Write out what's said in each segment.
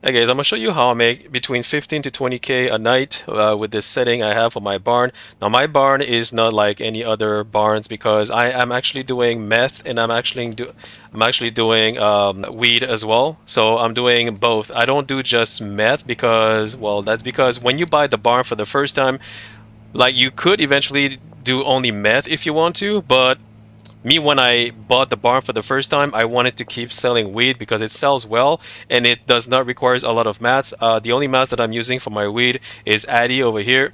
Hey guys, I'm gonna show you how I make between 15 to 20K a night with this setting I have for my barn. Now my barn is not like any other barns because I am actually doing meth and I'm actually doing weed as well. So I'm doing both. I don't do just meth because, well, that's because when you buy the barn for the first time, like you could eventually do only meth if you want to, but me, when I bought the barn for the first time, I wanted to keep selling weed because it sells well and it does not require a lot of mats. The only mats that I'm using for my weed is Addy over here.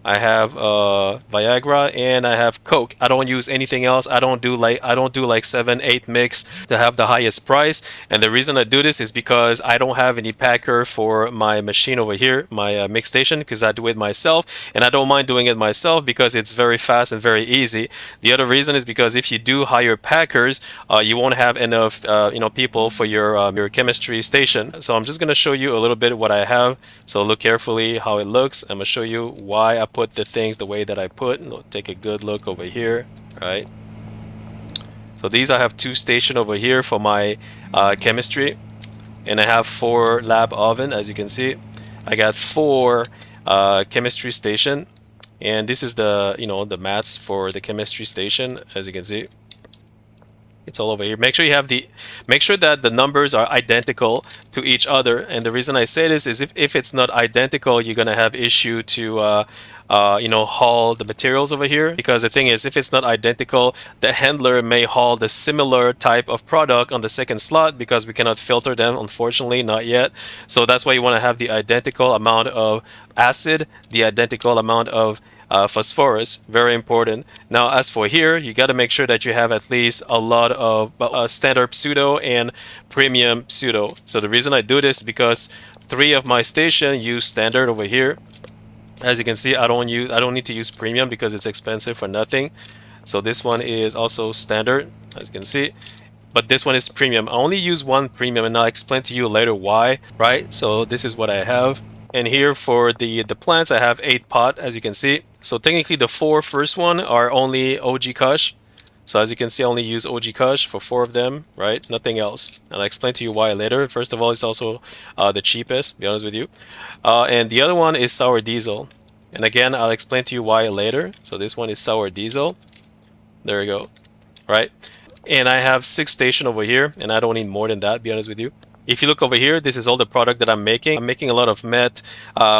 I have Viagra and I have Coke. I don't use anything else. I don't do like 7, 8 mix to have the highest price. And the reason I do this is because I don't have any packer for my machine over here, my mix station, because I do it myself, and I don't mind doing it myself because it's very fast and very easy. The other reason is because if you do hire packers, you won't have enough people for your chemistry station. So I'm just gonna show you a little bit what I have. So look carefully how it looks. I'm gonna show you why I put the things the way that I put. Take a good look over here, right? So these I have 2 station over here for my chemistry, and I have 4 lab oven. As you can see, I got 4 chemistry station, and this is the mats for the chemistry station. As you can see, it's all over here. Make sure that the numbers are identical to each other. And the reason I say this is if it's not identical, you're gonna have issue to haul the materials over here. Because the thing is, if it's not identical, the handler may haul the similar type of product on the second slot because we cannot filter them, unfortunately, not yet. So that's why you want to have the identical amount of acid, the identical amount of phosphorus, very important. Now, as for here, you got to make sure that you have at least a lot of standard pseudo and premium pseudo. So the reason I do this is because 3 of my station use standard over here. As you can see, I don't need to use premium because it's expensive for nothing. So this one is also standard, as you can see. But this one is premium. I only use 1 premium, and I'll explain to you later why, right? So this is what I have. And here for the plants, I have 8 pot, as you can see. So technically the 4 first one are only OG Kush. So as you can see, I only use OG Kush for 4 of them, right? Nothing else. And I'll explain to you why later. First of all, it's also the cheapest, to be honest with you. And the other one is sour diesel. And again, I'll explain to you why later. So this one is sour diesel. There we go, right? And I have 6 station over here, and I don't need more than that, to be honest with you. If you look over here, this is all the product that I'm making. I'm making a lot of meth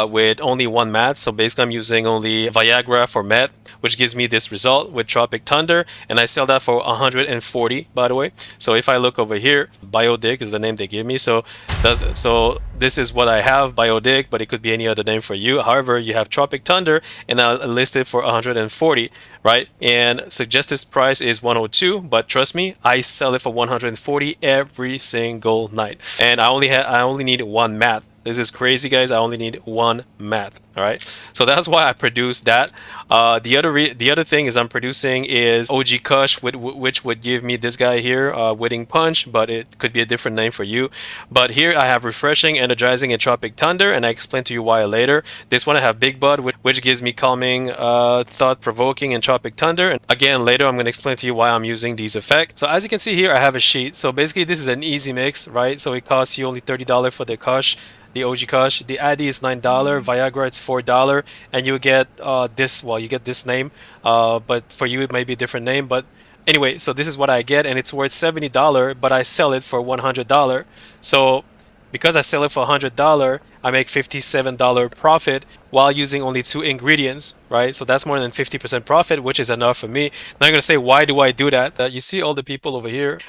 with only 1 mat. So basically I'm using only Viagra for meth, which gives me this result with Tropic Thunder. And I sell that for 140, by the way. So if I look over here, Biodig is the name they give me. So this is what I have, Biodig, but it could be any other name for you. However, you have Tropic Thunder, and I'll list it for 140, right? And suggested price is 102, but trust me, I sell it for 140 every single night. And I only need 1 mat. This is crazy, guys. I only need 1 mat. All right. So that's why I produce that. The other thing is I'm producing is OG Kush, which would give me this guy here, Whitting Punch, but it could be a different name for you. But here I have Refreshing, Energizing, and Tropic Thunder, and I explain to you why later. This one I have Big Bud, which gives me Calming, Thought Provoking, and Tropic Thunder. And again, later I'm going to explain to you why I'm using these effects. So as you can see here, I have a sheet. So basically, this is an easy mix, right? So it costs you only $30 for the Kush, the OG Kush. The Addy is $9. Viagra it's $4, and you get this. Well, you get this name, but for you it may be a different name. But anyway, so this is what I get, and it's worth $70, but I sell it for $100. So because I sell it for $100, I make $57 profit while using only 2 ingredients, right? So that's more than 50% profit, which is enough for me. Now you're gonna say, why do I do that? You see all the people over here.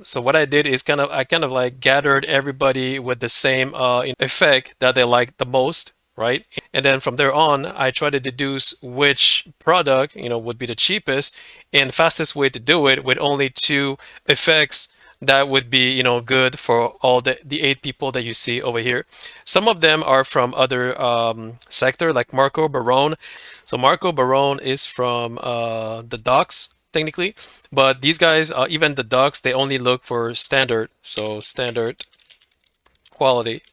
So what I did is I kind of like gathered everybody with the same effect that they like the most, right? And then from there on, I try to deduce which product, would be the cheapest and fastest way to do it with only 2 effects that would be good for all the 8 people that you see over here. Some of them are from other sector, like Marco Barone. So Marco Barone is from the docks technically, but these guys, even the docks, they only look for standard, so standard quality.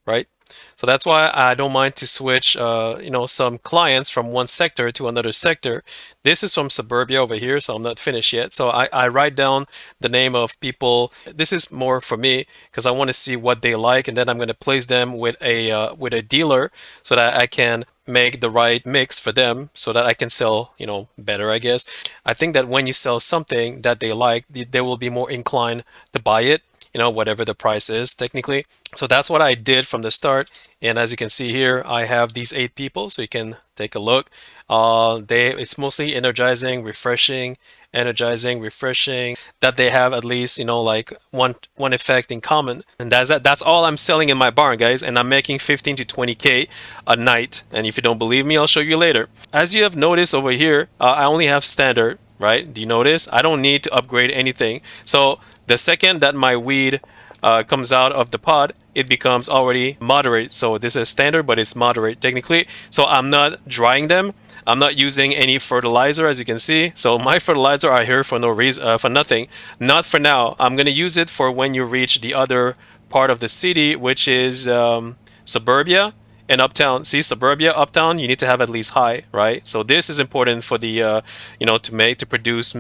right? So that's why I don't mind to switch, some clients from one sector to another sector. This is from Suburbia over here, so I'm not finished yet. So I write down the name of people. This is more for me because I want to see what they like, and then I'm going to place them with a dealer so that I can make the right mix for them so that I can sell, better, I guess. I think that when you sell something that they like, they will be more inclined to buy it, whatever the price is technically. So that's what I did from the start. And as you can see here, I have these 8 people, so you can take a look. It's mostly energizing, refreshing, that they have at least, like one effect in common. And that's all I'm selling in my barn, guys. And I'm making 15 to 20K a night. And if you don't believe me, I'll show you later. As you have noticed over here, I only have standard, right? Do you notice? I don't need to upgrade anything. So the second that my weed comes out of the pod, it becomes already moderate. So this is standard, but it's moderate technically. So I'm not drying them. I'm not using any fertilizer, as you can see. So my fertilizer are here for no reason, for nothing. Not for now. I'm gonna use it for when you reach the other part of the city, which is suburbia and uptown. See, suburbia, uptown, you need to have at least high, right? So this is important for the, to produce,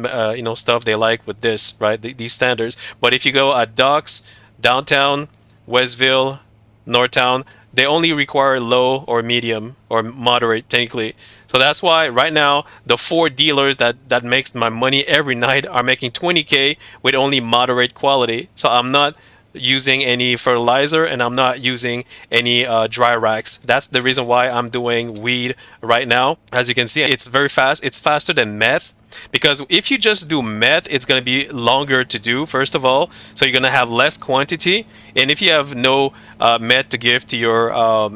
stuff they like with this, right? These standards. But if you go at docks, downtown, Westville, Northtown, they only require low or medium or moderate technically. So that's why right now the 4 dealers that makes my money every night are making 20K with only moderate quality. So I'm not using any fertilizer and I'm not using any dry racks. That's the reason why I'm doing weed right now. As you can see, it's very fast. It's faster than meth. Because if you just do meth, it's going to be longer to do, first of all. So you're going to have less quantity. And if you have no meth to give to your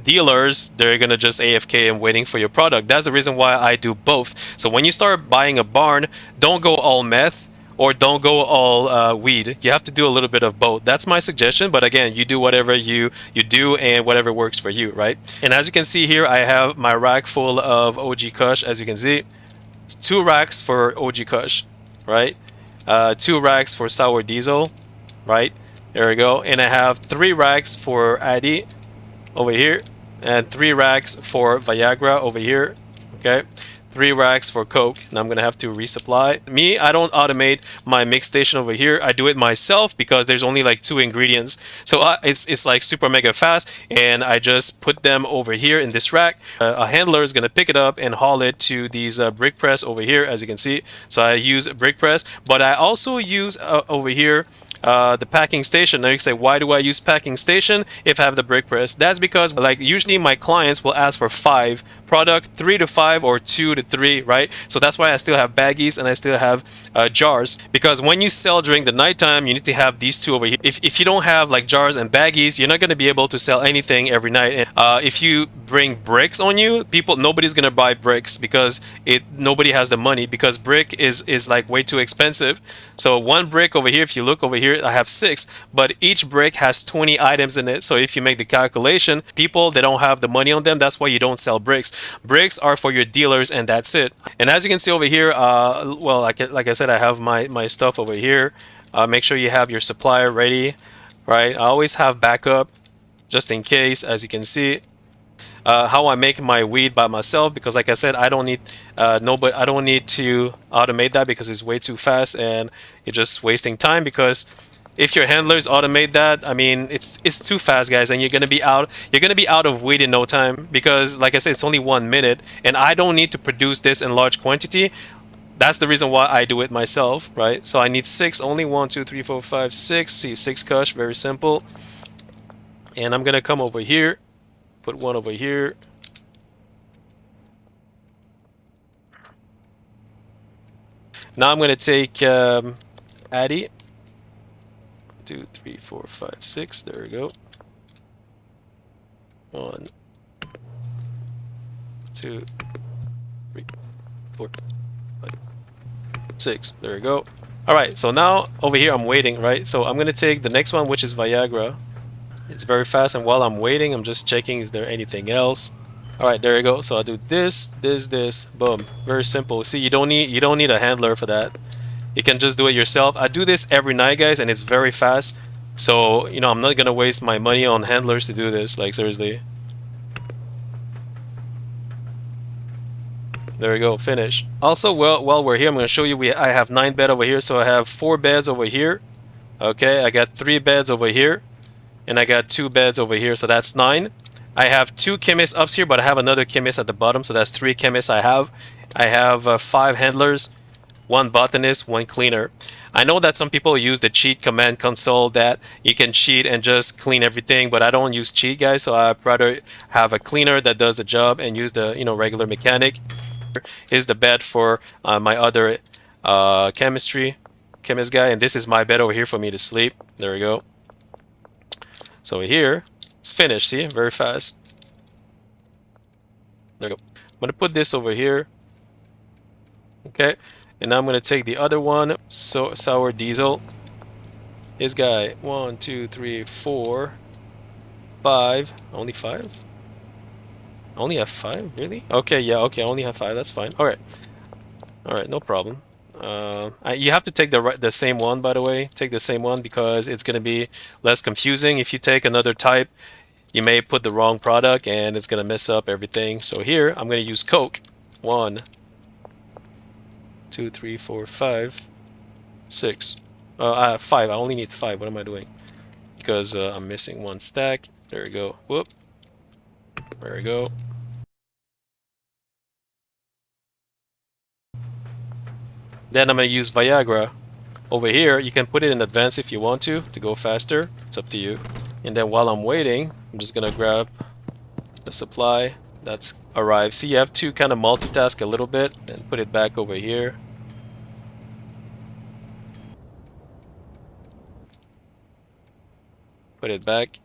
dealers, they're going to just AFK and waiting for your product. That's the reason why I do both. So when you start buying a barn, don't go all meth or don't go all weed. You have to do a little bit of both. That's my suggestion. But again, you do whatever you do and whatever works for you, right? And as you can see here, I have my rack full of OG Kush, as you can see. 2 racks for OG Kush, right? 2 racks for sour diesel, right? There we go. And I have 3 racks for Addy over here, and 3 racks for Viagra over here. Okay, 3 racks for Coke, and I'm gonna have to resupply. Me, I don't automate my mix station over here. I do it myself because there's only like 2 ingredients, so it's like super mega fast, and I just put them over here in this rack. A handler is gonna pick it up and haul it to these brick press over here, as you can see. So I use brick press, but I also use over here the packing station. Now you can say, why do I use packing station if I have the brick press? That's because like usually my clients will ask for 5 product, 3 to 5 or 2 to 3, right? So that's why I still have baggies and I still have jars, because when you sell during the nighttime, you need to have these 2 over here. If you don't have like jars and baggies, you're not going to be able to sell anything every night. And if you bring bricks on you, nobody's going to buy bricks because nobody has the money, because brick is like way too expensive. So 1 brick over here, if you look over here, I have 6, but each brick has 20 items in it. So if you make the calculation, people, they don't have the money on them. That's why you don't sell bricks. Bricks are for your dealers, and that's it. And as you can see over here, well, like I said, I have my stuff over here. Make sure you have your supplier ready, right? I always have backup just in case, as you can see. How I make my weed by myself, because like I said, I don't need I don't need to automate that because it's way too fast and you're just wasting time. Because if your handlers automate that, I mean, it's too fast, guys, and you're gonna be out of weed in no time, because like I said, it's only 1 minute and I don't need to produce this in large quantity. That's the reason why I do it myself, right? So I need 6, only 1, 2, 3, 4, 5, 6. See, 6 kush, very simple. And I'm gonna come over here, put 1 over here. Now I'm gonna take Addy. 2, 3, 4, 5, 6. There we go. 1, 2, 3, 4, 5, 6. There we go. All right. So now over here I'm waiting, right? So I'm gonna take the next one, which is Viagra. It's very fast, and while I'm waiting, I'm just checking is there anything else. All right, there you go. So I'll do this, this, boom. Very simple. See, you don't need a handler for that. You can just do it yourself. I do this every night, guys, and it's very fast. So, I'm not gonna waste my money on handlers to do this. Like, seriously. There we go, finish. Also, well, while we're here, I'm gonna show you I have 9 beds over here, so I have 4 beds over here. Okay, I got 3 beds over here, and I got 2 beds over here, so that's 9. I have 2 chemists up here, but I have another chemist at the bottom, so that's 3 chemists I have. I have 5 handlers, 1 botanist, 1 cleaner. I know that some people use the cheat command console that you can cheat and just clean everything, but I don't use cheat, guys, so I'd rather have a cleaner that does the job and use the regular mechanic. Here's the bed for my other chemist guy, and this is my bed over here for me to sleep. There we go. So here, it's finished. See, very fast. There we go. I'm gonna put this over here. Okay, and now I'm gonna take the other one. So sour diesel. This guy, 1, 2, 3, 4, 5. Only 5? I only have 5, really? Okay, yeah, okay, I only have 5. That's fine. All right, no problem. You have to take the same one, by the way. Take the same one because it's gonna be less confusing. If you take another type, you may put the wrong product and it's gonna mess up everything. So here, I'm gonna use Coke. 1, 2, 3, 4, 5, 6. I have 5. I only need 5. What am I doing? Because I'm missing 1 stack. There we go. Whoop. There we go. Then I'm gonna use Viagra. Over here, you can put it in advance if you want to go faster. It's up to you. And then while I'm waiting, I'm just gonna grab the supply that's arrived. See, you have to kind of multitask a little bit and put it back over here. Put it back.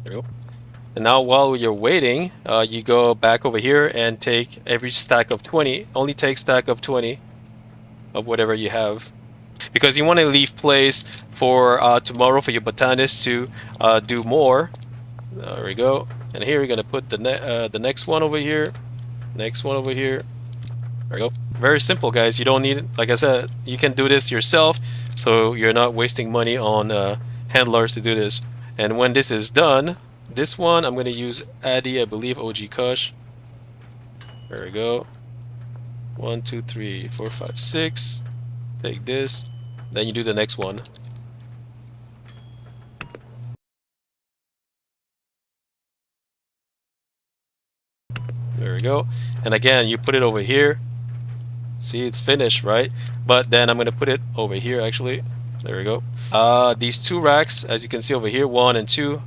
There we go. And now while you're waiting, you go back over here and take every stack of 20. Only take stack of 20 of whatever you have. Because you want to leave place for tomorrow for your botanist to do more. There we go. And here we're going to put the next one over here. Next one over here. There we go. Very simple, guys. You don't need it. Like I said, you can do this yourself, so you're not wasting money on handlers to do this. And when this is done, this one I'm going to use Addy, I believe, OG Kush. There we go. 1, 2, 3, 4, 5, 6. Take this. Then you do the next one. There we go. And again, you put it over here. See, it's finished, right? But then I'm going to put it over here, actually. There we go. These 2 racks, as you can see over here, 1 and 2.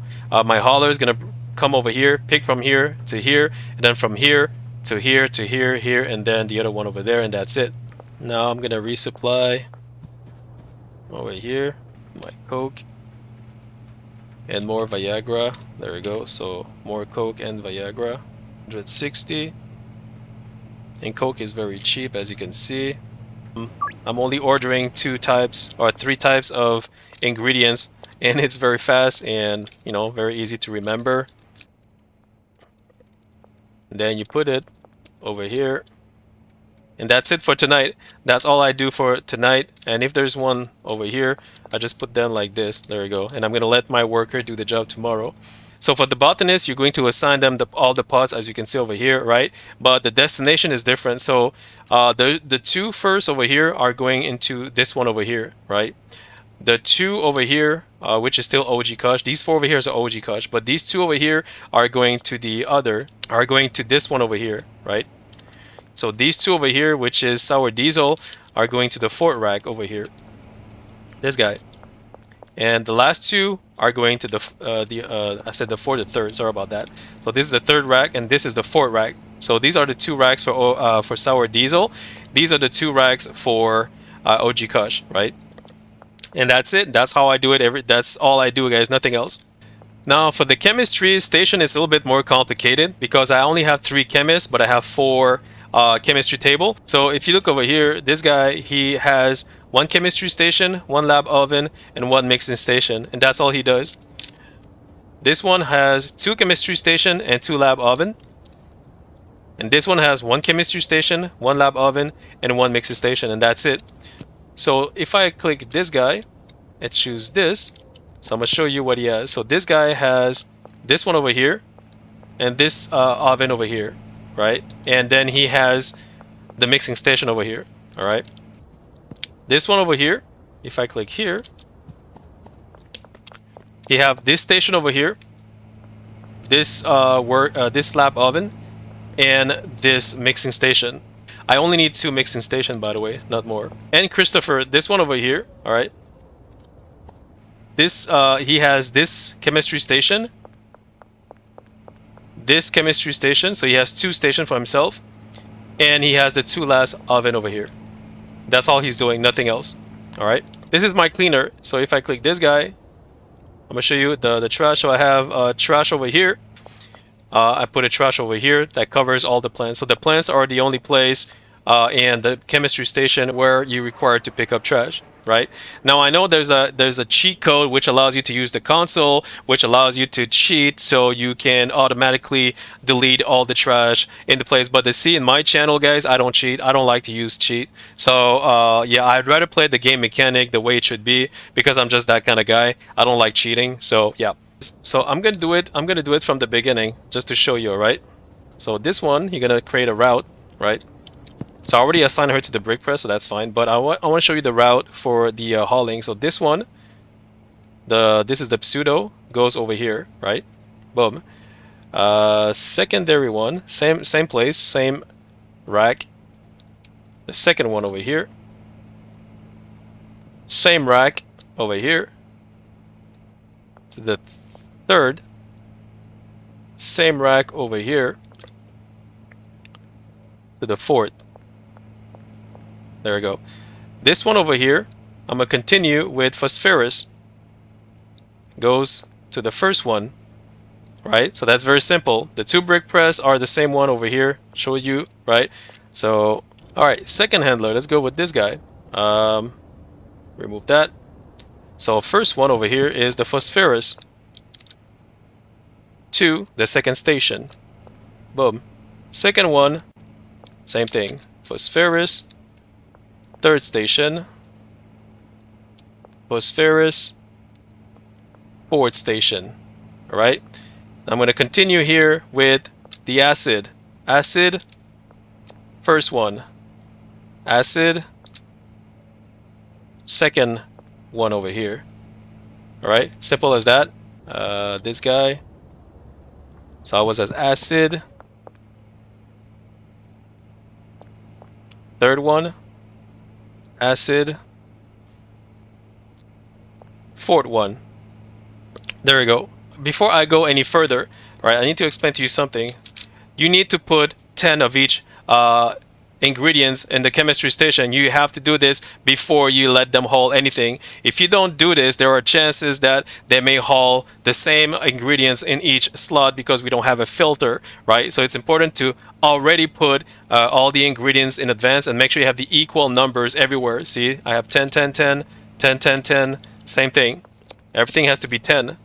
My hauler is going to come over here, pick from here to here, and then from here to here to here, here, and then the other one over there, and that's it. Now I'm going to resupply over here, my Coke, and more Viagra. There we go. So more Coke and Viagra. 160. And Coke is very cheap, as you can see. I'm only ordering 2 types or 3 types of ingredients, and it's very fast and very easy to remember. And then you put it over here, and that's it for tonight. That's all I do for tonight. And if there's one over here, I just put them like this. There we go. And I'm gonna let my worker do the job tomorrow. So for the botanist, you're going to assign them all the pots, as you can see over here, right? But the destination is different. So the 2 first over here are going into this one over here, right? The 2 over here, which is still OG Kush. These 4 over here are OG Kush, but these 2 over here are going to this one over here, right? So these 2 over here, which is sour diesel, are going to the 4th rack over here. This guy. And the last 2 are going to I said the 4th, the 3rd. Sorry about that. So this is the 3rd rack, and this is the 4th rack. So these are the 2 racks for sour diesel. These are the 2 racks for OG Kush, right? And that's it. That's how I do it. That's all I do, guys. Nothing else. Now for the chemistry station, it's a little bit more complicated because I only have 3 chemists, but I have 4 chemistry table. So if you look over here, this guy, he has 1 chemistry station, 1 lab oven, and 1 mixing station, and that's all he does. This one has 2 chemistry station and 2 lab oven. And this one has one chemistry station, one lab oven, and one mixing station, and that's it. So if I click this guy and choose this, so I'm gonna show you what he has. So this guy has this one over here and this oven over here, right? And then he has the mixing station over here, all right? This one over here, if I click here, he have this station over here, this this lab oven, and this mixing station. I only need 2 mixing station, by the way, not more. And Christopher, this one over here, all right? This he has this chemistry station, this chemistry station, so he has 2 stations for himself, and he has the 2 last oven over here. That's all he's doing, nothing else. All right. This is my cleaner. So if I click this guy, I'm gonna show you the trash. So I have trash over here. I put a trash over here that covers all the plants. So the plants are the only place and the chemistry station where you require to pick up trash. Right now, I know there's a cheat code which allows you to use the console, which allows you to cheat, so you can automatically delete all the trash in the place. But see, in my channel, guys, I don't cheat. I don't like to use cheat. So yeah, I'd rather play the game mechanic the way it should be because I'm just that kind of guy. I don't like cheating. So yeah. So I'm gonna do it. I'm gonna do it from the beginning just to show you. All right. So this one, you're gonna create a route, right? So I already assigned her to the brick press, so that's fine. But I want to show you the route for the hauling. So this one, this is the pseudo, goes over here, right? Boom. Secondary one, same place, same rack. The second one over here, same rack over here. To the third, same rack over here. To the fourth. There we go. This one over here, I'm going to continue with phosphorus. Goes to the first one, right? So that's very simple. The 2 brick press are the same one over here. Show you, right? So, all right, second handler. Let's go with this guy. Remove that. So first one over here is the phosphorus to the second station. Boom. Second one, same thing. Phosphorus. Third station, phosphorus, fourth station. All right. I'm going to continue here with the acid. Acid, first one. Acid, second one over here. All right. Simple as that. This guy. So I was as acid. Third one. Acid, fourth one. There we go. Before I go any further, right, I need to explain to you something. You need to put 10 of each ingredients in the chemistry station. You have to do this before you let them haul anything. If you don't do this, there are chances that they may haul the same ingredients in each slot because we don't have a filter, right? So it's important to already put all the ingredients in advance and make sure you have the equal numbers everywhere. See, I have 10, 10, 10, 10, 10, 10, same thing. Everything has to be 10.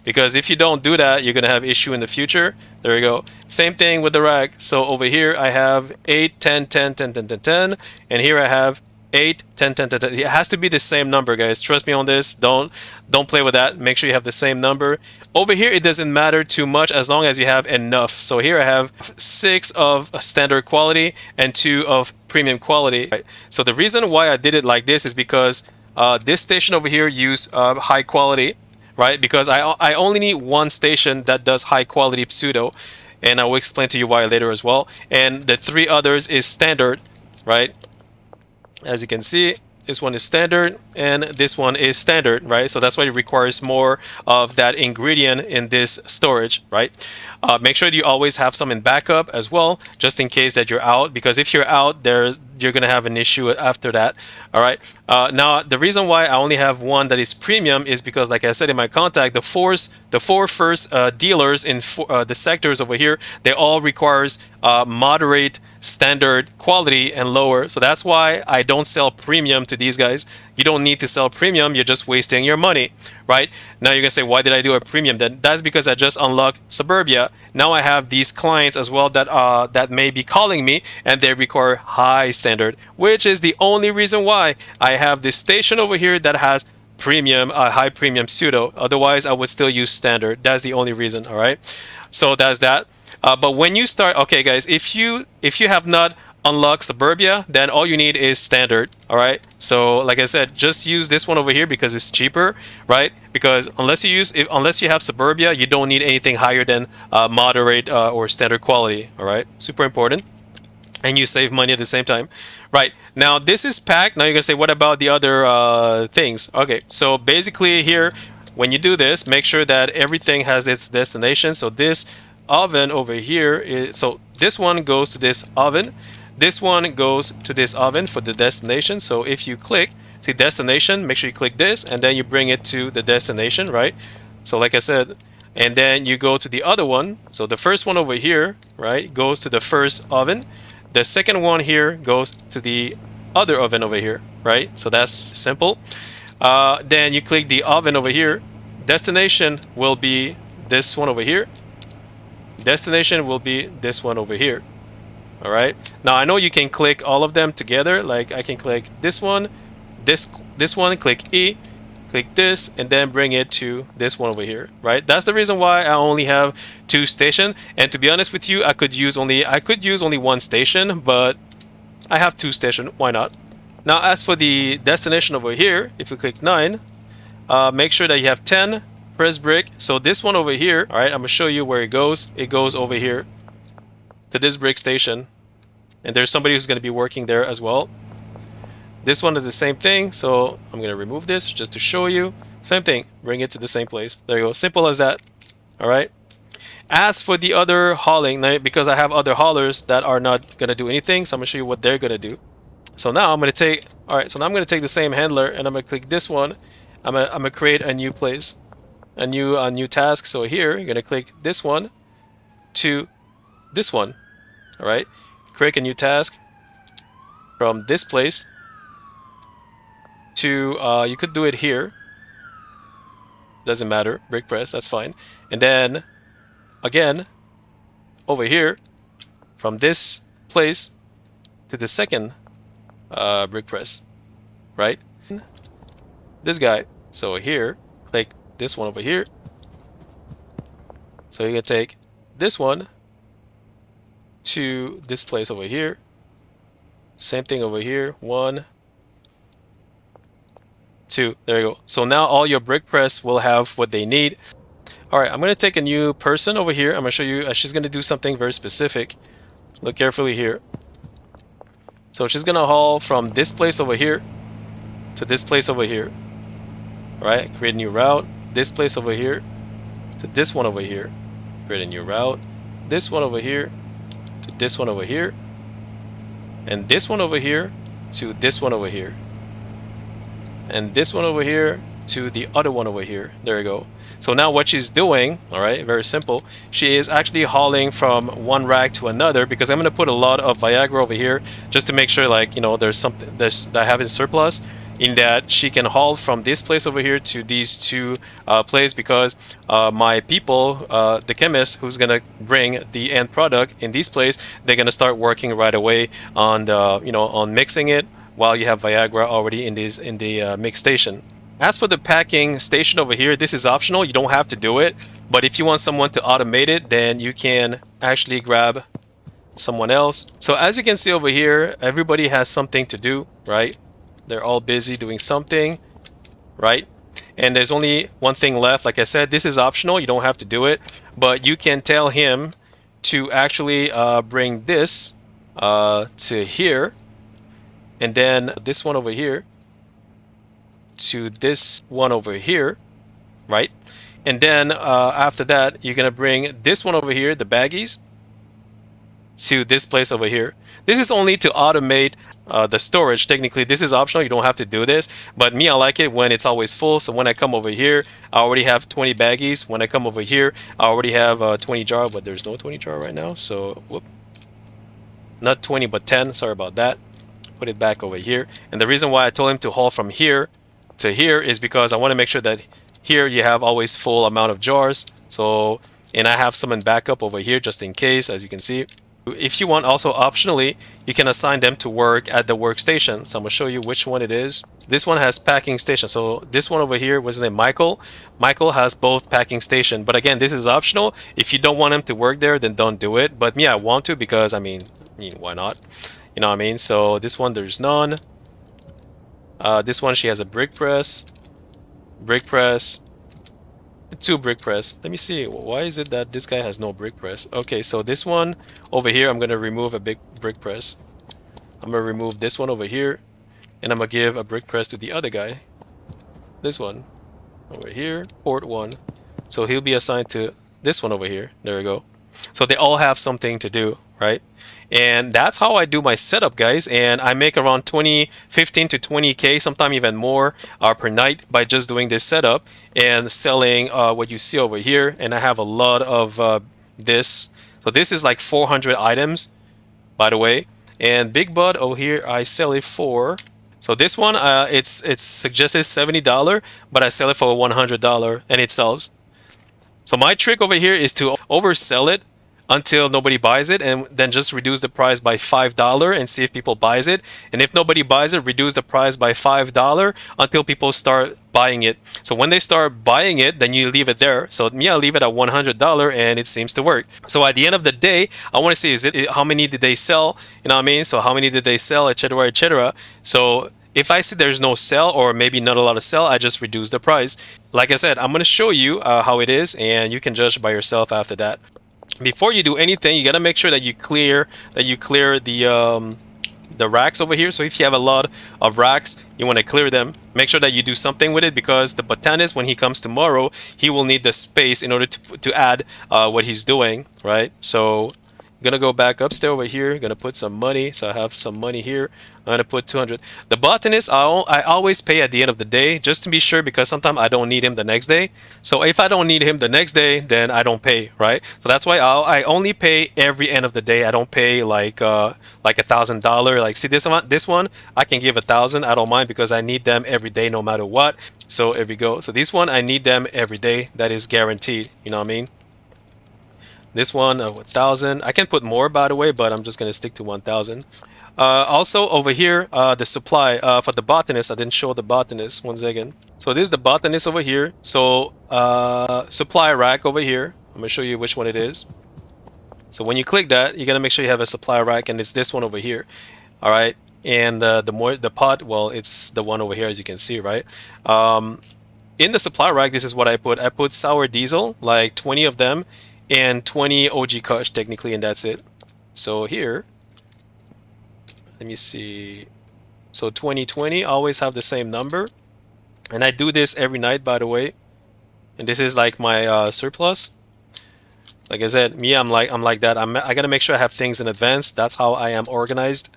Because if you don't do that, you're going to have issue in the future. There we go. Same thing with the rack. So over here, I have 8, 10, 10, 10, 10, 10, 10. And here I have 8, 10, 10, 10, 10. It has to be the same number, guys. Trust me on this. Don't play with that. Make sure you have the same number. Over here, it doesn't matter too much as long as you have enough. So here I have 6 of standard quality and 2 of premium quality. Right. So the reason why I did it like this is because this station over here use high quality. Right, because I only need one station that does high quality pseudo, and I will explain to you why later as well. And the 3 others is standard, right? As you can see, this one is standard, and this one is standard, right? So that's why it requires more of that ingredient in this storage, right? Make sure that you always have some in backup as well, just in case that you're out. Because if you're out, you're gonna have an issue after that. All right. Now the reason why I only have one that is premium is because, like I said in my contact, the four first dealers in the sectors over here, they all requires moderate, standard, quality, and lower. So that's why I don't sell premium to these guys. You don't need to sell premium. You're just wasting your money, right? Now you're gonna say, why did I do a premium? Then that's because I just unlocked Suburbia. Now I have these clients as well that may be calling me, and they require high standard, which is the only reason why I have this station over here that has premium, high premium pseudo. Otherwise, I would still use standard. That's the only reason. All right. So that's that. But when you start, okay, guys, if you have not unlocked Suburbia, then all you need is standard. All right. So like I said, just use this one over here because it's cheaper, right? Because unless you have Suburbia, you don't need anything higher than moderate or standard quality. All right. Super important. And you save money at the same time. Right. Now this is packed. Now you're gonna say, what about the other things? Okay. So basically here, when you do this, make sure that everything has its destination. So this oven over here so this one goes to this oven. This one goes to this oven for the destination. So if you click, see destination, make sure you click this, and then you bring it to the destination, right? So like I said, and then you go to the other one. So the first one over here, right, goes to the first oven. The second one here goes to the other oven over here, right? So that's simple. Then you click the oven over here. Destination will be this one over here. Destination will be this one over here. All right. Now I know you can click all of them together. Like I can click this one, this one, click E, click this, and then bring it to this one over here. Right. That's the reason why I only have 2 stations. And to be honest with you, I could use only one station, but I have 2 stations. Why not? Now as for the destination over here, if you click 9, make sure that you have 10. Press brick. So this one over here, all right, I'm gonna show you where it goes. It goes over here to this brick station, and there's somebody who's gonna be working there as well. This one is the same thing, so I'm gonna remove this just to show you. Same thing, bring it to the same place. There you go, simple as that. All right. As for the other hauling, because I have other haulers that are not gonna do anything, so I'm gonna show you what they're gonna do. So now I'm gonna take, all right, so now I'm gonna take the same handler, and I'm gonna click this one. I'm gonna create a new place. A new task. So here you're gonna click this one to this one. All right, create a new task from this place to you could do it here, doesn't matter, brick press, that's fine. And then again over here from this place to the second brick press, right? This guy. So here click this one over here. So you can take this one to this place over here. Same thing over here. 1, 2. There you go. So now all your brick press will have what they need. All right, I'm gonna take a new person over here. I'm gonna show you. She's gonna do something very specific. Look carefully here. So she's gonna haul from this place over here to this place over here. All right, create a new route. This place over here to this one over here. Create a new route. This one over here to this one over here. And this one over here to this one over here. And this one over here to the other one over here. There you go. So now what she's doing, all right, very simple. She is actually hauling from one rack to another, because I'm going to put a lot of Viagra over here just to make sure, like, you know, there's something that I have in surplus, in that she can haul from this place over here to these 2 places, because my people, the chemist who's gonna bring the end product in this place, they're gonna start working right away on the, you know, on mixing it while you have Viagra already in the mix station. As for the packing station over here, this is optional. You don't have to do it, but if you want someone to automate it, then you can actually grab someone else. So as you can see over here, everybody has something to do, right? They're all busy doing something, right? And there's only one thing left. Like I said, this is optional. You don't have to do it, but you can tell him to actually bring this to here, and then this one over here to this one over here, right? And then after that, you're gonna bring this one over here, the baggies, to this place over here. This is only to automate the storage. Technically, this is optional. You don't have to do this. But me, I like it when it's always full. So when I come over here, I already have 20 baggies. When I come over here, I already have 20 jar, but there's no 20 jar right now. So, whoop, not 20, but 10. Sorry about that. Put it back over here. And the reason why I told him to haul from here to here is because I want to make sure that here you have always full amount of jars. So, and I have some in backup over here just in case, as you can see. If you want, also optionally, you can assign them to work at the workstation. So I'm gonna show you which one it is. This one has packing station. So this one over here, what's his name, Michael? Michael has both packing station. But again, this is optional. If you don't want him to work there, then don't do it. But me, I want to because I mean, why not? You know what I mean? So this one, there's none. This one, she has a brick press, two brick press. Let me see. Why is it that this guy has no brick press? Okay, so this one over here, I'm gonna remove a big brick press. I'm gonna remove this one over here, and I'm gonna give a brick press to the other guy. This one over here, port one. So he'll be assigned to this one over here. There we go. So they all have something to do, right? And that's how I do my setup, guys. And I make around 15 to 20K, sometimes even more per night by just doing this setup and selling what you see over here. And I have a lot of this. So this is like 400 items, by the way. And Big Bud over here, I sell it for. So this one, it's suggested $70, but I sell it for $100, and it sells. So my trick over here is to oversell it until nobody buys it, and then just reduce the price by $5 and see if people buys it. And if nobody buys it, reduce the price by $5 until people start buying it. So when they start buying it, then you leave it there. So me, I leave it at $100, and it seems to work. So at the end of the day, I want to see, is it how many did they sell? You know what I mean? So how many did they sell, etc., etc. So if I see there's no sell or maybe not a lot of sell, I just reduce the price. Like I said, I'm going to show you how it is, and you can judge by yourself after that. Before you do anything, you got to make sure that you clear the racks over here. So if you have a lot of racks, you want to clear them. Make sure that you do something with it, because the botanist, when he comes tomorrow, he will need the space in order to add what he's doing, right? So I'm gonna go back upstairs over here. Gonna put some money. So I have some money here. I'm gonna put 200. The botanist, I always pay at the end of the day, just to be sure, because sometimes I don't need him the next day. So if I don't need him the next day, then I don't pay, right? So that's why I only pay every end of the day. I don't pay like $1,000. Like, see this one, I can give 1,000. I don't mind, because I need them every day, no matter what. So here we go. So this one, I need them every day. That is guaranteed. You know what I mean? This one, 1,000. I can put more, by the way, but I'm just gonna stick to 1,000. Also over here, the supply for the botanist. I didn't show the botanist. One second. So this is the botanist over here. So supply rack over here. I'm gonna show you which one it is. So when you click that, you're gonna make sure you have a supply rack, and it's this one over here. All right. And the pot, well, it's the one over here, as you can see, right? In the supply rack, this is what I put. I put sour diesel, like 20 of them, and 20 OG Kush technically, and that's it. So here, let me see. So 2020, I always have the same number, and I do this every night, by the way. And this is like my surplus. Like I said, me, I'm like that. I gotta make sure I have things in advance. That's how I am organized,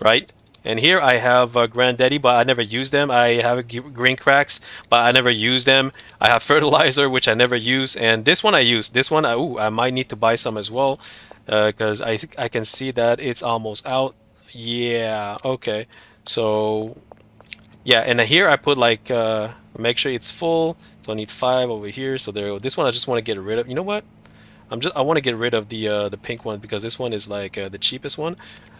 right? And here I have Granddaddy, but I never use them. I have green cracks, but I never use them. I have fertilizer, which I never use. And this one I use. This one, I might need to buy some as well, because I think I can see that it's almost out. Yeah, okay. So, yeah, and here I put like, make sure it's full. So I need 5 over here. So there we go. This one I just want to get rid of. You know what? I want to get rid of the pink one, because this one is like the cheapest one.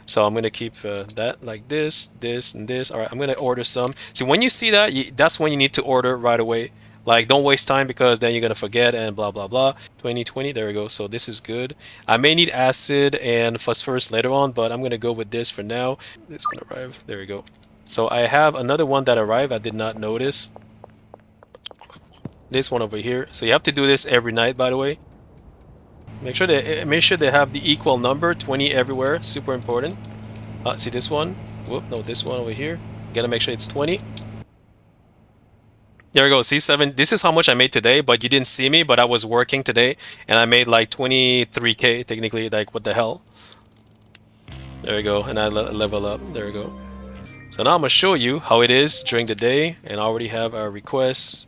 So I'm gonna keep that like this, and this. All right, I'm gonna order some. See, when you see that, that's when you need to order right away. Like, don't waste time, because then you're gonna forget and blah blah blah. 2020, there we go. So this is good. I may need acid and phosphorus later on, but I'm gonna go with this for now. This one arrived. There we go. So I have another one that arrived. I did not notice. This one over here. So you have to do this every night, by the way. Make sure they have the equal number, 20 everywhere. Super important. See this one? Whoop, no, this one over here. Gotta make sure it's 20. There we go. See, 7. This is how much I made today, but you didn't see me, but I was working today, and I made like 23K technically. Like, what the hell? There we go, and I level up. There we go. So now I'm gonna show you how it is during the day, and I already have our requests.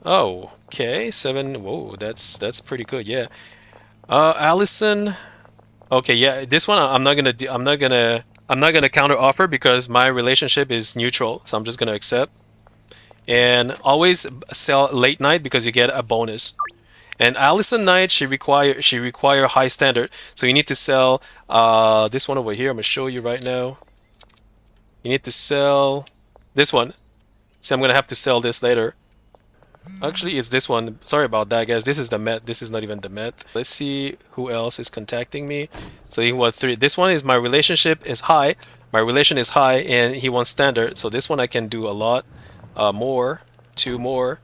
Oh, okay, 7. Whoa, that's pretty good. Yeah. Allison. Okay, yeah. This one I'm not gonna I'm not gonna counter offer because my relationship is neutral. So I'm just gonna accept. And always sell late night because you get a bonus. And Allison Knight, she require high standard. So you need to sell this one over here. I'm gonna show you right now. You need to sell this one. So I'm gonna have to sell this later. Actually, it's this one. Sorry about that, guys. This is the Met. This is not even the Met. Let's see who else is contacting me. So he wants 3. This one is my relationship is high. My relation is high, and he wants standard. So this one I can do a lot more. 2 more.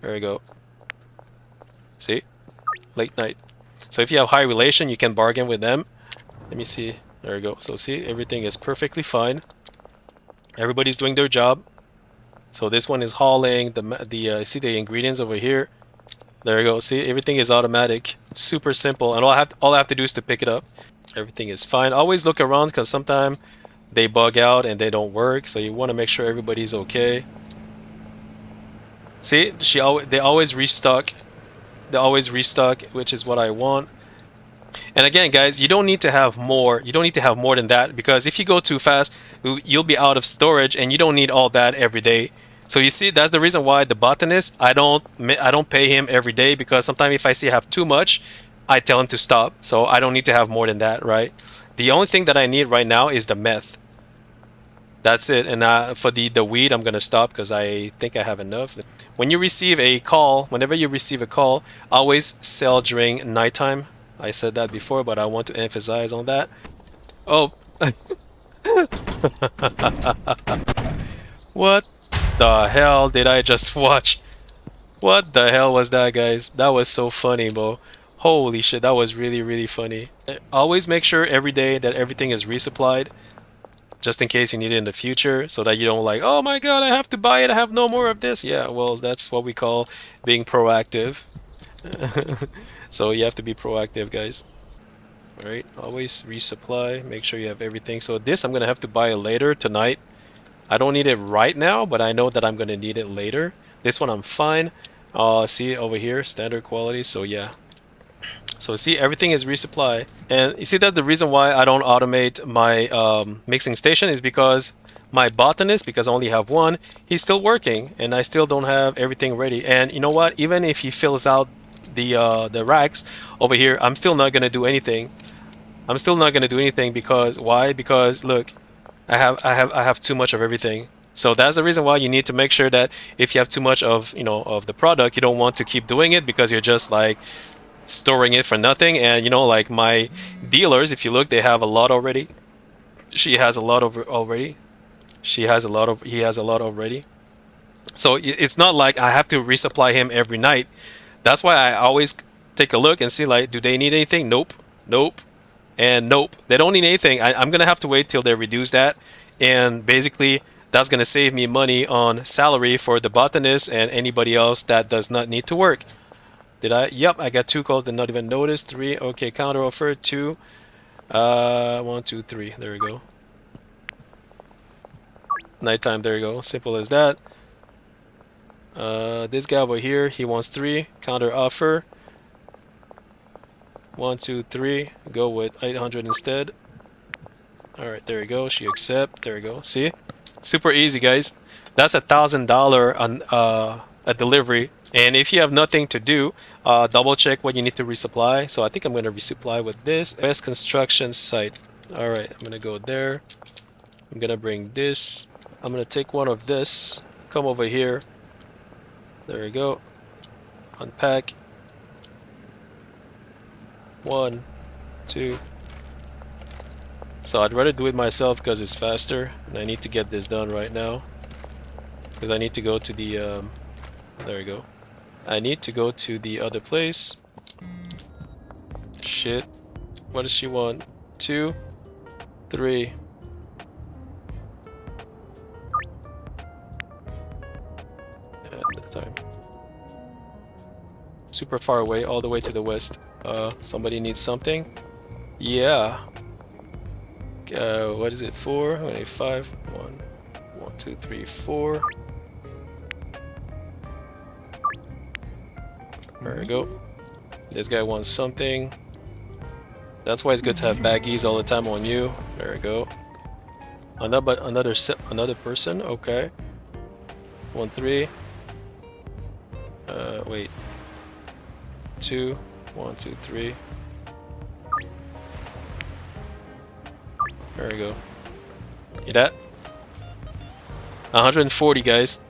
There we go. See? Late night. So if you have high relation, you can bargain with them. Let me see. There we go. So see, everything is perfectly fine. Everybody's doing their job. So this one is hauling the see the ingredients over here. There we go. See, everything is automatic, super simple, and all I have to do is to pick it up. Everything is fine. Always look around because sometimes they bug out and they don't work. So you want to make sure everybody's okay. See, they always restock. They always restock, which is what I want. And again, guys, you don't need to have more. You don't need to have more than that because if you go too fast, you'll be out of storage, and you don't need all that every day. So you see, that's the reason why the botanist, I don't pay him every day because sometimes if I see I have too much, I tell him to stop. So I don't need to have more than that, right? The only thing that I need right now is the meth. That's it. And for the weed, I'm gonna stop because I think I have enough. When you receive a call, whenever you receive a call, always sell during nighttime. I said that before, but I want to emphasize on that. Oh, what the hell did I just watch? What the hell was that, guys? That was so funny, bro. Holy shit, that was really, really funny. Always make sure every day that everything is resupplied, just in case you need it in the future, so that you don't like, oh my god, I have to buy it, I have no more of this. Yeah, well, that's what we call being proactive. So you have to be proactive, guys. Alright, always resupply, make sure you have everything. So this I'm gonna have to buy later tonight. I don't need it right now, but I know that I'm gonna need it later. This one I'm fine. See over here, standard quality, so yeah. So see, everything is resupply. And you see that's the reason why I don't automate my mixing station is because my botanist, because I only have one, he's still working and I still don't have everything ready. And you know what? Even if he fills out the racks over here, I'm still not gonna do anything. I'm still not gonna do anything because why? Because look, I have too much of everything. So that's the reason why you need to make sure that if you have too much of of the product, you don't want to keep doing it because you're just like storing it for nothing. And like my dealers, if you look, they have a lot already. She has a lot of already. She has a lot of He has a lot already. So it's not like I have to resupply him every night. That's why I always take a look and see like, do they need anything? Nope, nope, and nope. They don't need anything. I'm gonna have to wait till they reduce that, and basically that's gonna save me money on salary for the botanist and anybody else that does not need to work. Did I? Yep, I got 2 calls. Did not even notice. 3. Okay, counter offer. 2. 1, 2, 3. There we go. Nighttime. There you go. Simple as that. This guy over here, he wants 3. Counter offer. 1, 2, 3. Go with 800 instead. All right, there we go. She accept. There we go. See, super easy, guys. That's $1,000 on a delivery. And if you have nothing to do, double check what you need to resupply. So I think I'm going to resupply with this best construction site. All right, I'm going to go there. I'm going to bring this. I'm going to take one of this. Come over here. There we go. Unpack. 1, 2. So I'd rather do it myself because it's faster. And I need to get this done right now. Because I need to go to the... there we go. I need to go to the other place. Shit. What does she want? 2, 3. At the time. Super far away, all the way to the west. Somebody needs something. Yeah. What is it? 4, 25, 1, 1, 2, 3, 4. There we go. This guy wants something. That's why it's good to have baggies all the time on you. There we go. Another person. Okay. 1, 3. Wait. 2. 1, 2, 3. There we go. You that? 140, guys.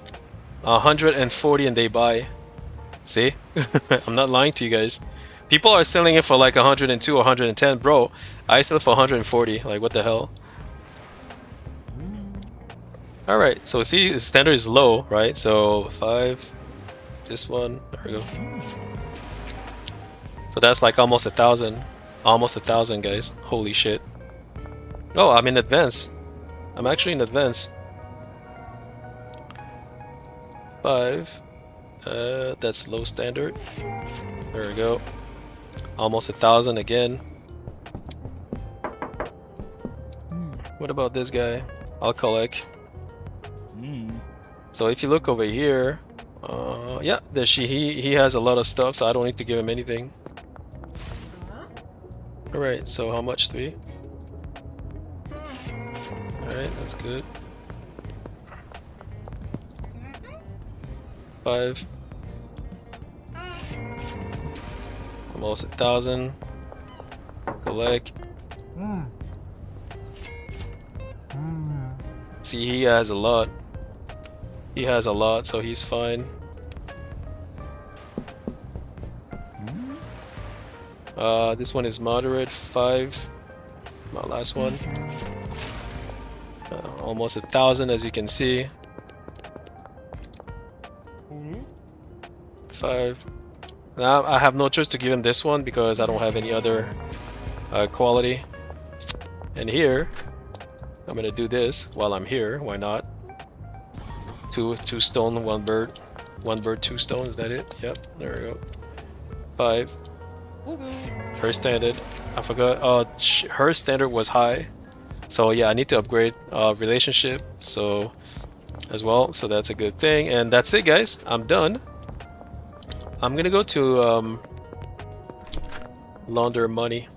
140 and they buy. See? I'm not lying to you guys. People are selling it for like 102 or 110. Bro, I sell it for 140. Like, what the hell? Alright, so see, the standard is low, right? So, 5. This one. There we go. So that's like almost 1,000. Almost 1,000, guys. Holy shit. Oh, I'm in advance. I'm actually in advance. 5. That's low standard. There we go. Almost 1,000 again. What about this guy? I'll collect. So if you look over here, yeah, he has a lot of stuff, so I don't need to give him anything. All right, so how much? 3. All right, that's good. 5. Almost 1,000. Collect. See, he has a lot. He has a lot, so he's fine. This one is moderate. 5. My last one. Almost 1,000, as you can see. 5. Now I have no choice to give him this one because I don't have any other quality. And here, I'm gonna do this while I'm here. Why not? Two stone, 1 bird. 1 bird, 2 stone. Is that it? Yep. There we go. 5. Her standard. I forgot. Her standard was high. So yeah, I need to upgrade relationship. So as well. So that's a good thing. And that's it, guys. I'm done. I'm gonna go to launder money.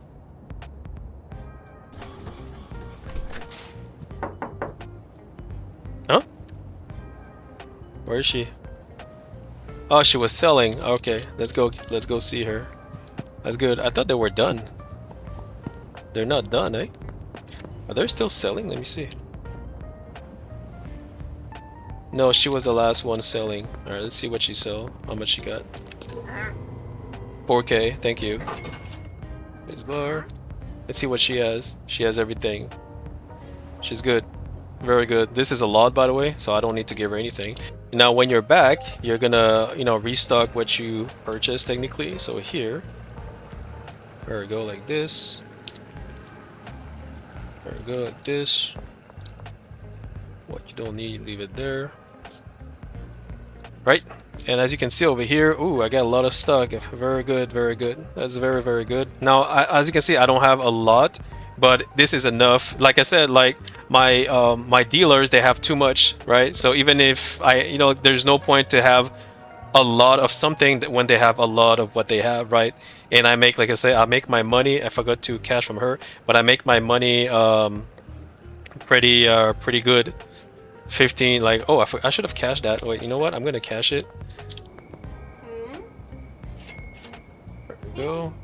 Huh? Where is she? Oh, she was selling. Okay, let's go see her. That's good. I thought they were done. They're not done, eh? Are they still selling? Let me see. No, she was the last one selling. Alright, let's see what she sell. How much she got. 4K, thank you. Miss Bar. Let's see what she has. She has everything. She's good. Very good. This is a lot, by the way, so I don't need to give her anything. Now, when you're back, you're gonna, restock what you purchased technically. So here, there we go, like this. There we go, like this. What you don't need, leave it there. Right? And as you can see over here, ooh, I got a lot of stock. Very good, very good. That's very, very good. Now, as you can see, I don't have a lot, but this is enough. Like I said, like my dealers, they have too much, right? So even if there's no point to have a lot of something when they have a lot of what they have, right? And I make, like I say, I make my money. I forgot to cash from her, but I make my money pretty good. 15, like, oh, I should have cashed that. Wait, you know what? I'm gonna cash it. There we go.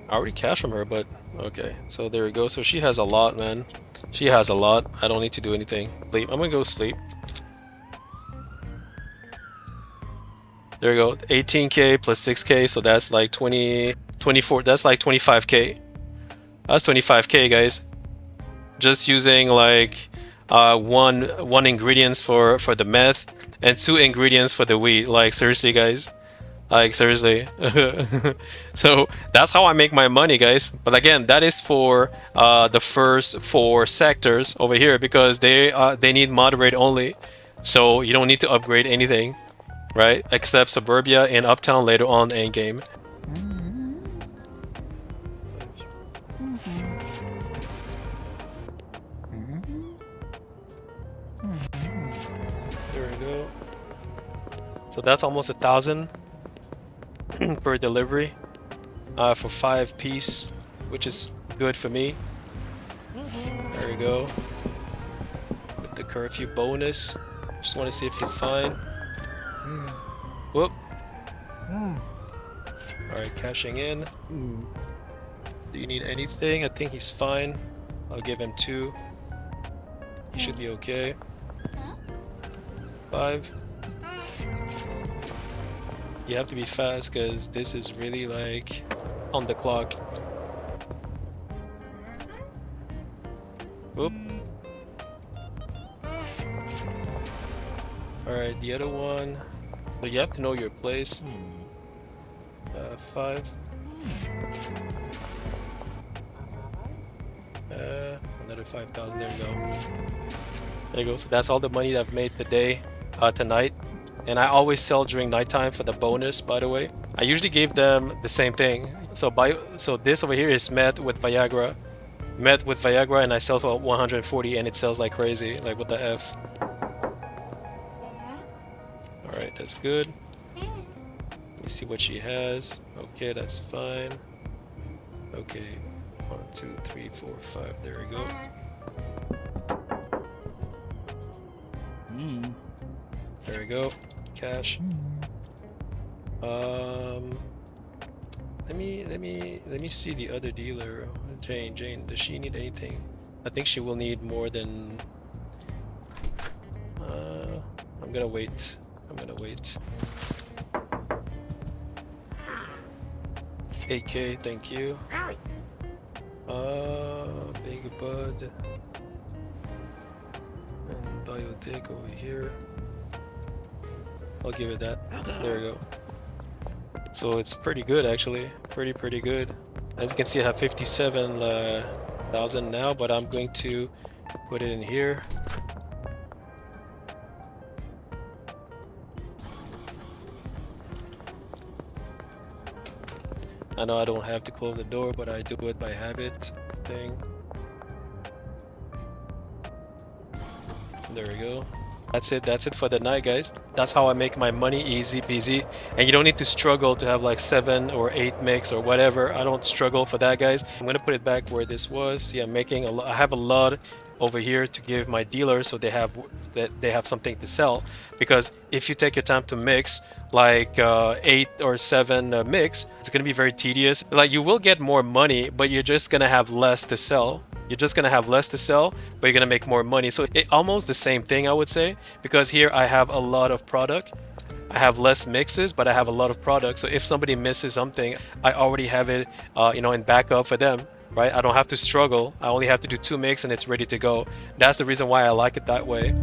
I already cashed from her, but okay. So there we go. So she has a lot, man. She has a lot. I don't need to do anything. Sleep. I'm gonna go sleep. There we go. 18K plus 6K. So that's like 24. That's like 25K. That's 25K, guys. Just using like one ingredients for the meth and 2 ingredients for the weed. Like, seriously, guys. Like, seriously. So that's how I make my money, guys. But again, that is for the first 4 sectors over here because they need moderate only. So you don't need to upgrade anything, right? Except suburbia and uptown later on end game. There we go. So that's almost 1,000 per delivery for 5 piece, which is good for me. There we go. With the curfew bonus. Just want to see if he's fine. Whoop. Alright, cashing in. Do you need anything? I think he's fine. I'll give him 2. He should be okay. 5. You have to be fast because this is really like on the clock. Whoop. Alright, the other one. So you have to know your place. 5. Another 5,000. There you go. There you go. So that's all the money that I've made today, tonight. And I always sell during nighttime for the bonus, by the way. I usually give them the same thing. So this over here is meth with Viagra. Meth with Viagra, and I sell for 140 and it sells like crazy. Like, what the F? Alright, that's good. Let me see what she has. Okay, that's fine. Okay. 1, 2, 3, 4, 5. There we go. There we go. Cash. Let me see the other dealer. Jane, does she need anything? I think she will need more than. I'm gonna wait. 8K, thank you. Big Bud and Biotech over here. I'll give it that. There we go. So it's pretty good actually. Pretty good. As you can see, I have 57,000 now, but I'm going to put it in here. I know I don't have to close the door, but I do it by habit thing. There we go. That's it for the night, guys. That's how I make my money, easy peasy. And you don't need to struggle to have like 7 or 8 mix or whatever. I don't struggle for that, guys. I'm gonna put it back where this was. See, I'm making I have a lot over here to give my dealers so they have something to sell. Because if you take your time to mix like 8 or 7 mix, it's gonna be very tedious. Like, you will get more money, but you're just gonna have less to sell. You're just gonna have less to sell, but you're gonna make more money. So it almost the same thing, I would say, because here I have a lot of product. I have less mixes, but I have a lot of product. So if somebody misses something, I already have it, in backup for them, right? I don't have to struggle. I only have to do 2 mix and it's ready to go. That's the reason why I like it that way.